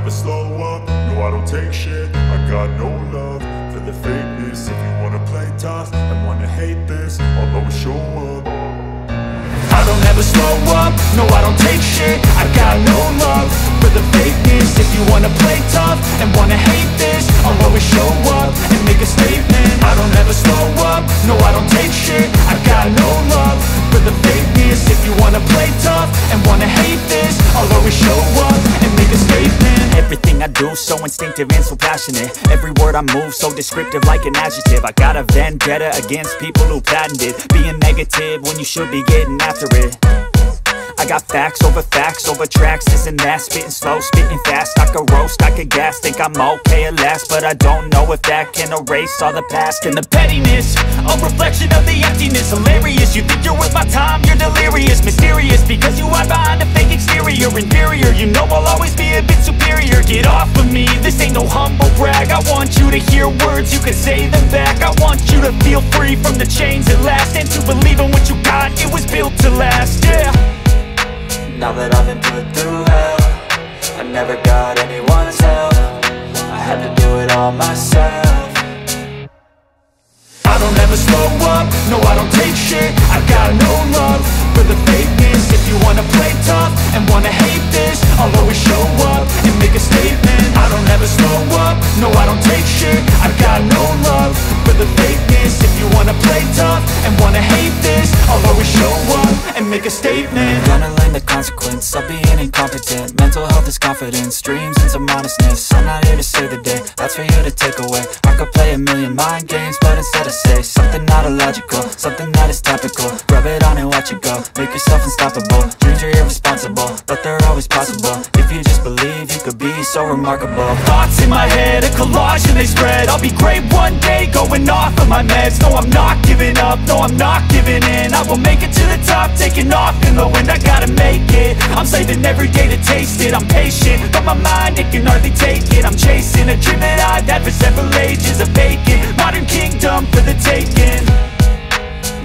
never slow up, no I don't take shit. I got no love for the fakeness. If you wanna play tough and wanna hate this, I'll always show up. I don't ever slow up, no I don't take shit. I got no love for the fakeness. If you wanna play tough and wanna hate this, I'll always show up and make a statement. I don't ever slow up, no I don't take shit. I got no love for the fakeness. If you wanna play tough and wanna hate this, I'll always show up and make a statement. Everything I do so instinctive and so passionate. Every word I move so descriptive like an adjective. I got a vendetta against people who patented being negative when you should be getting after it. I got facts over tracks, this and that. Spitting slow, spitting fast. I could roast, I could gas. Think I'm okay at last, but I don't know if that can erase all the past. And the pettiness, a reflection of the emptiness. Hilarious, you think you're worth my time, you're delirious. Mysterious, because you hide behind a fake exterior. Inferior, you know I'll always be a bit superior. Get off of me, this ain't no humble brag. I want you to hear words, you can say them back. I want you to feel free from the chains at last, and to believe in what you got, it was built to last, yeah. Now that I've been put through hell, I never got anyone's help. I had to do it all myself. I don't ever slow up, no I don't take shit. I got no love for the fakeness. If you wanna play tough and wanna hate this, I'll always show up and make a statement. I don't ever slow up, no I don't take shit. I got no love for the fakeness. If you wanna play tough and wanna hate this, I'll always show up and make a statement. Gonna learn the consequence of being incompetent. Mental health is confidence, dreams and some honestness. I'm not here to save the day, that's for you to take away. I could play a million mind games, but instead I say something not illogical, something that is topical. Rub it on and watch it go, make yourself unstoppable. Dreams are irresponsible, but they're always possible. If you just believe, you could be so remarkable. Thoughts in my head, a collage and they spread. I'll be great one day, going off of my meds. No, I'm not giving up, no, I'm not giving in. I will make it to the top, taking off in the wind. I gotta make it, I'm saving every day to taste it. I'm patient, but my mind, it can hardly take it. I'm chasing a dream that I've had for several ages. A vacant, modern kingdom for the taking.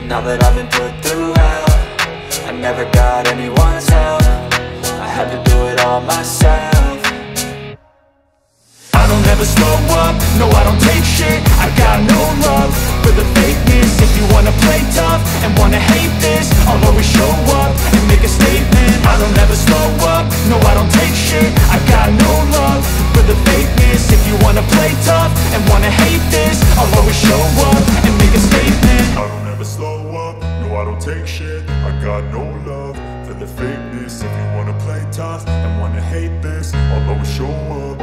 Now that I've been put through hell, I never got anyone's help. I had to do it all myself. I don't ever slow up, no I don't take shit. I got no love for the fakeness. If you wanna play tough and wanna hate this, I'll always show up and make a statement. I don't ever slow up, no I don't take shit. I got no love for the fakeness. If you wanna play tough and wanna hate this, I'll always show up and make a statement. I don't ever slow up, no I don't take shit. I got no love for the fakeness. If you wanna play tough and wanna hate this, I'll always show up.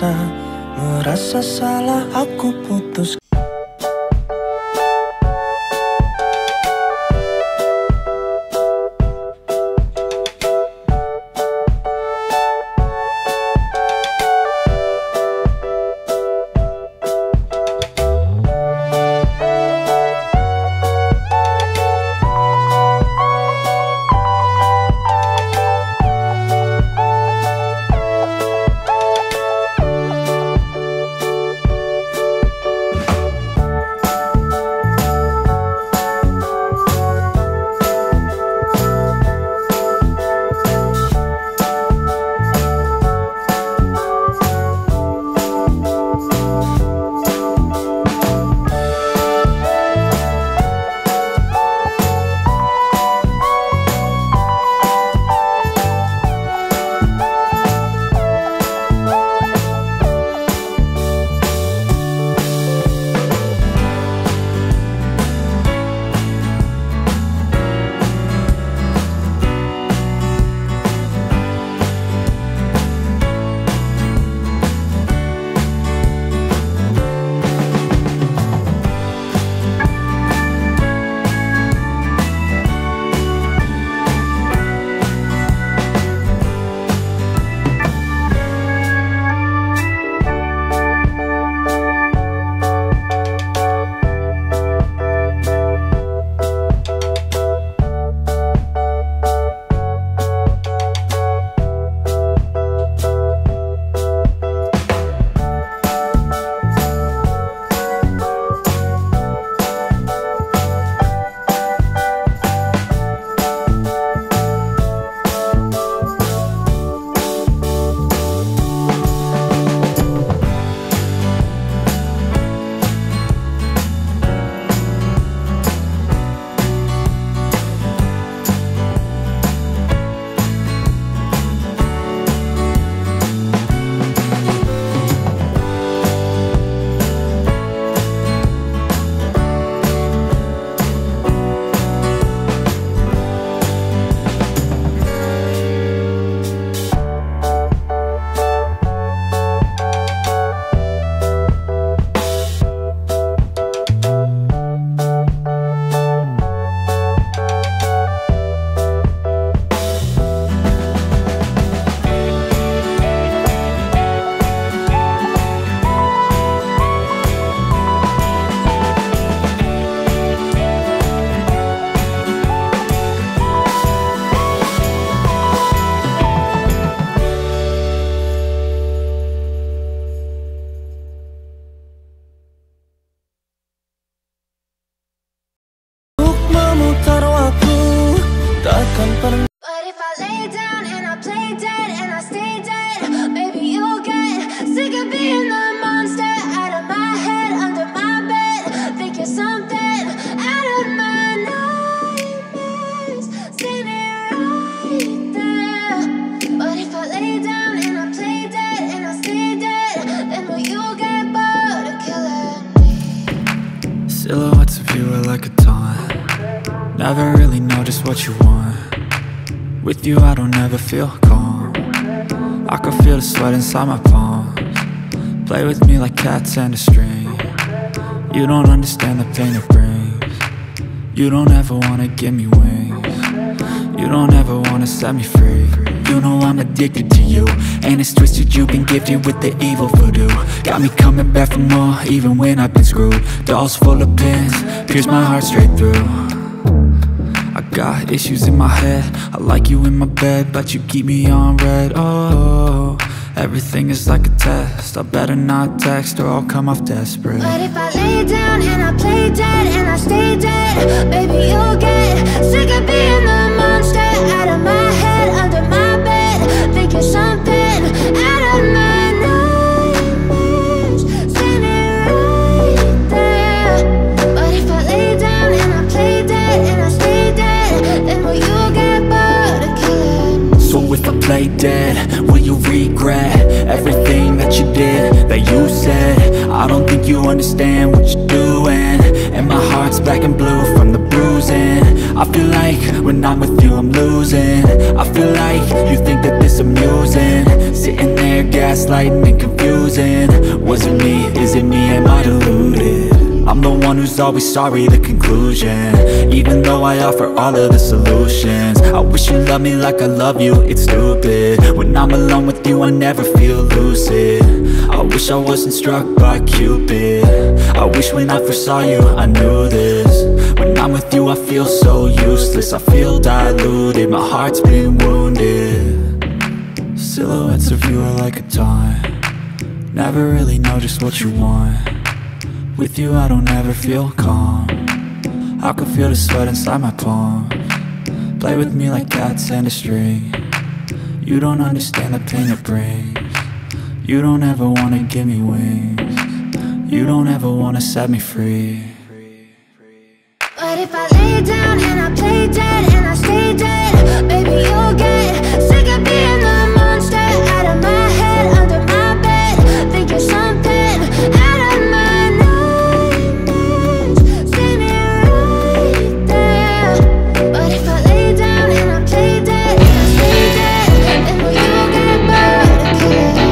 bisa merasa salah aku putus. But if I lay down and I play dead and I stay dead, maybe you'll get sick of being the monster out of my head, under my bed. Think you're something out of my nightmares, standing right there. But if I lay down and I play dead and I stay dead, then will you get bored of killing me? Silhouettes of you are like a taunt. Never really know just what you want. With you I don't ever feel calm. I can feel the sweat inside my palms. Play with me like cats and a string. You don't understand the pain it brings. You don't ever wanna give me wings. You don't ever wanna set me free. You know I'm addicted to you, and it's twisted, you've been gifted with the evil voodoo. Got me coming back for more, even when I've been screwed. Dolls full of pins, pierce my heart straight through. I got issues in my head, I like you in my bed, but you keep me on red. Oh, everything is like a test. I better not text or I'll come off desperate. But if I lay down and I play dead and I stay dead, baby you'll get sick of being the monster out of my head, under my bed. Think you're something out of my nightmares, standing right there. But if I lay down and I play dead and I stay dead, then will you get bored of killing me? So if I play dead, will you regret everything that you did, that you said? I don't think you understand what you're doing, and my heart's black and blue from the bruising. I feel like when I'm with you I'm losing. I feel like you think that this amusing, sitting there gaslighting and confusing. Was it me? Is it me? Am I deluded? I'm the one who's always sorry, the conclusion. Even though I offer all of the solutions, I wish you loved me like I love you, it's stupid. When I'm alone with you I never feel lucid. I wish I wasn't struck by Cupid. I wish when I first saw you I knew this. When I'm with you I feel so useless, I feel diluted, my heart's been wounded. Silhouettes of you are like a taunt, never really know just what you want. With you I don't ever feel calm, I can feel the sweat inside my palms. Play with me like cats and a string. You don't understand the pain it brings. You don't ever wanna give me wings. You don't ever wanna set me free. But if I lay down and I play dead and I stay dead, baby you'll get sick of being the monster out of my head, under my bed. Think you're something out of my nightmares. See me right there. But if I lay down and I play dead and I stay dead, then will you get bored again?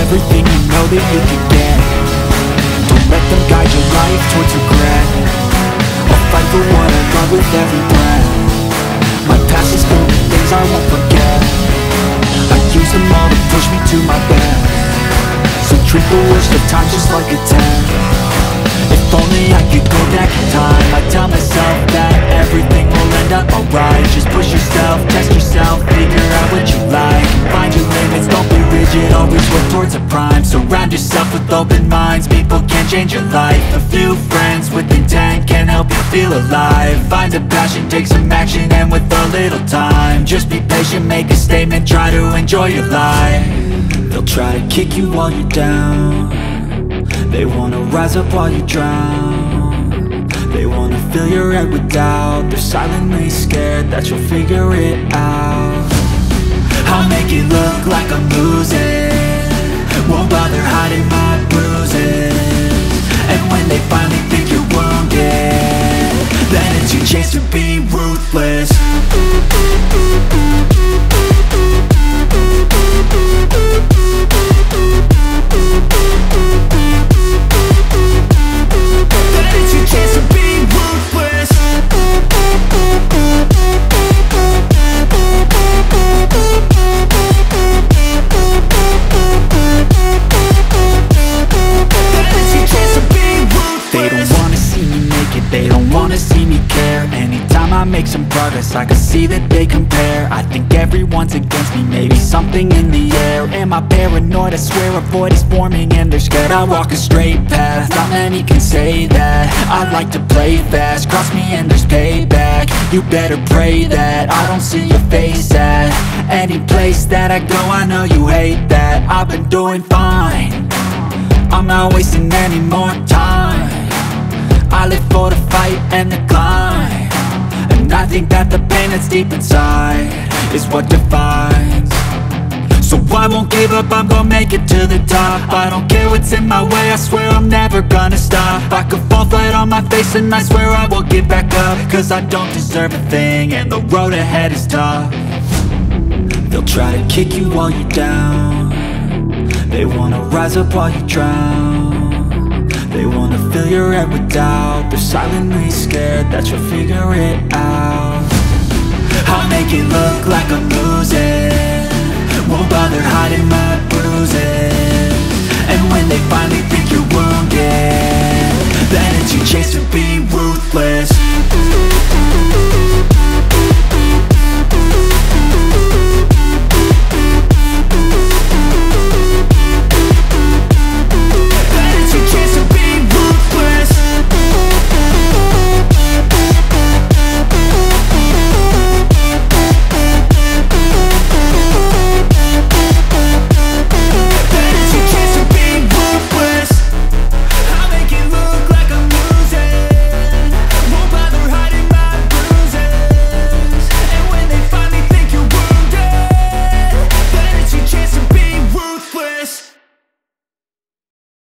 everything you know that you can get. Don't let them guide your life towards regret. I'll fight for what I love with every breath. My past is full of things I won't forget. I use them all to push me to my best. So treat the worst of times just like a test. If only I could go back in time, I'd tell myself that everything will end up alright. Just push yourself, test yourself, figure out what you like, and find your limits, don't be rigid, always work towards a prime. Surround yourself with open minds, people can change your life. A few friends with intent can help you feel alive. Find a passion, take some action, and with a little time, just be patient, make a statement, try to enjoy your life. They'll try to kick you while you're down. They wanna rise up while you drown. They wanna fill your head with doubt. They're silently scared that you'll figure it out. I'll make it look like I'm losing, won't bother hiding my bruises. And when they finally think you're wounded, then it's your chance to be ruthless. Make some progress, I can see that they compare. I think everyone's against me, maybe something in the air. Am I paranoid? I swear a void is forming and they're scared. I walk a straight path, not many can say that. I like to play fast, cross me and there's payback. You better pray that I don't see your face at any place that I go. I know you hate that. I've been doing fine, I'm not wasting any more time. I live for the fight and the climb, and I think that the pain that's deep inside is what defines. So I won't give up, I'm gonna make it to the top. I don't care what's in my way, I swear I'm never gonna stop. I could fall flat on my face and I swear I will get back up, cause I don't deserve a thing and the road ahead is tough. They'll try to kick you while you're down. They wanna rise up while you drown. They wanna fill your head with doubt. They're silently scared that you'll figure it out. I'll make it look like I'm